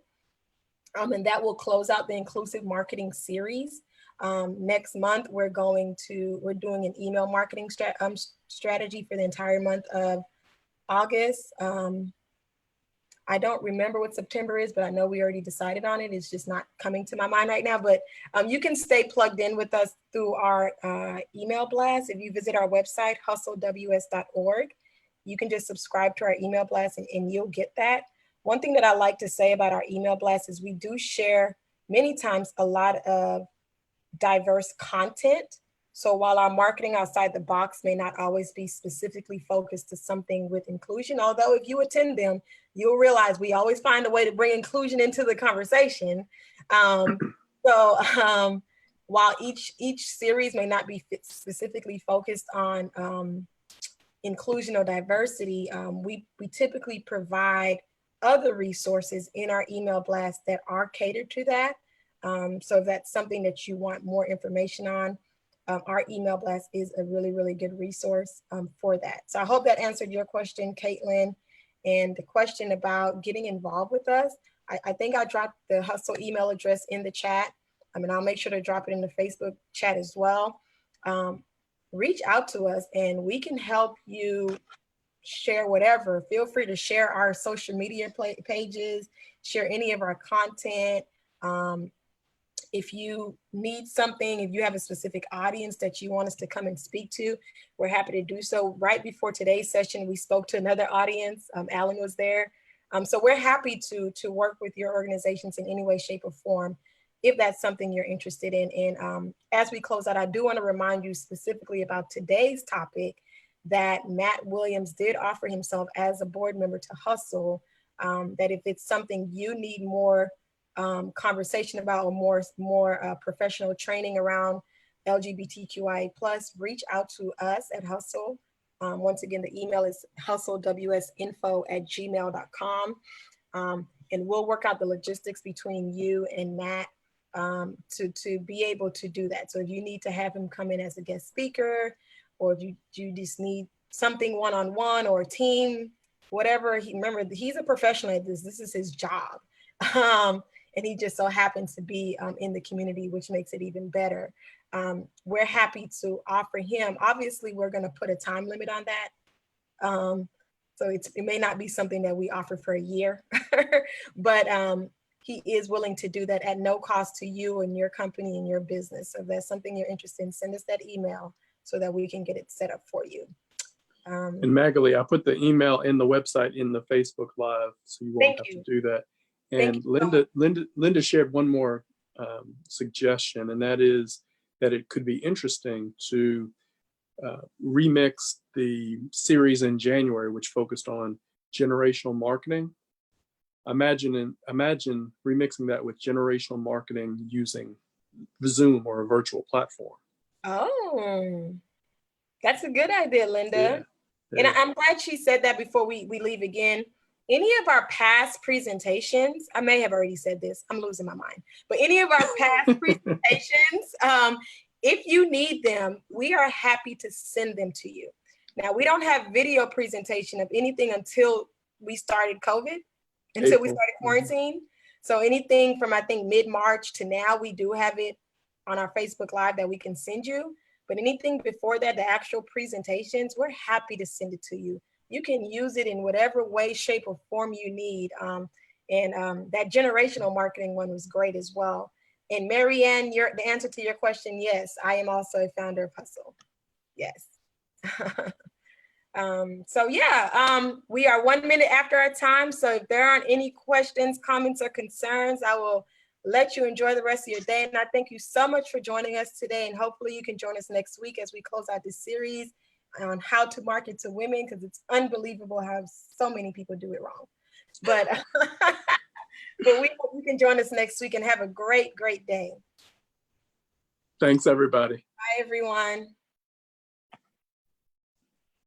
And that will close out the inclusive marketing series. Next month, we're doing an email marketing strategy for the entire month of August. I don't remember what September is, but I know we already decided on it. It's just not coming to my mind right now, but you can stay plugged in with us through our email blast. If you visit our website, hustlews.org, you can just subscribe to our email blast and you'll get that. One thing that I like to say about our email blast is we do share many times a lot of diverse content. So while our marketing outside the box may not always be specifically focused to something with inclusion, although if you attend them, you'll realize we always find a way to bring inclusion into the conversation. While each series may not be specifically focused on inclusion or diversity, we typically provide other resources in our email blast that are catered to that. So if that's something that you want more information on, our email blast is a really, really good resource for that. So I hope that answered your question, Caitlin. And the question about getting involved with us, I think I dropped the Hustle email address in the chat. I'll make sure to drop it in the Facebook chat as well. Reach out to us and we can help you share whatever. Feel free to share our social media pages, share any of our content. If you need something, if you have a specific audience that you want us to come and speak to, we're happy to do so. Right before today's session, we spoke to another audience. Alan was there. So we're happy to work with your organizations in any way, shape, or form. if that's something you're interested in. And as we close out, I do want to remind you specifically about today's topic, that Matt Williams did offer himself as a board member to Hustle, that if it's something you need more conversation about, or more professional training around LGBTQIA+, reach out to us at Hustle. Once again, the email is hustlewsinfo@gmail.com. And we'll work out the logistics between you and Matt to be able to do that. So if you need to have him come in as a guest speaker, or if you just need something one-on-one or a team, whatever, remember, he's a professional at this. This is his job. And he just so happens to be in the community, which makes it even better. We're happy to offer him. Obviously, we're going to put a time limit on that. So it may not be something that we offer for a year, but he is willing to do that at no cost to you and your company and your business. So if that's something you're interested in, send us that email so that we can get it set up for you. And Magali, I put the email and the website in the Facebook Live, so you won't have to do that. And Linda shared one more suggestion, and that is that it could be interesting to remix the series in January, which focused on generational marketing. Imagine remixing that with generational marketing using Zoom or a virtual platform. Oh, that's a good idea, Linda. Yeah. And I'm glad she said that before we leave again. Any of our past presentations, I may have already said this, I'm losing my mind, but any of our past presentations, if you need them, we are happy to send them to you. Now, we don't have video presentation of anything until we started COVID, until we started quarantine. So anything from, I think, mid-March to now, we do have it on our Facebook Live that we can send you. But anything before that, the actual presentations, we're happy to send it to you. You can use it in whatever way, shape, or form you need. That generational marketing one was great as well. And Marianne, the answer to your question, yes, I am also a founder of Hustle. Yes. So yeah, we are 1 minute after our time. So if there aren't any questions, comments, or concerns, I will let you enjoy the rest of your day. And I thank you so much for joining us today. And hopefully you can join us next week as we close out this series on how to market to women, because it's unbelievable how so many people do it wrong. But, but we hope you can join us next week and have a great, great day. Thanks, everybody. Bye, everyone.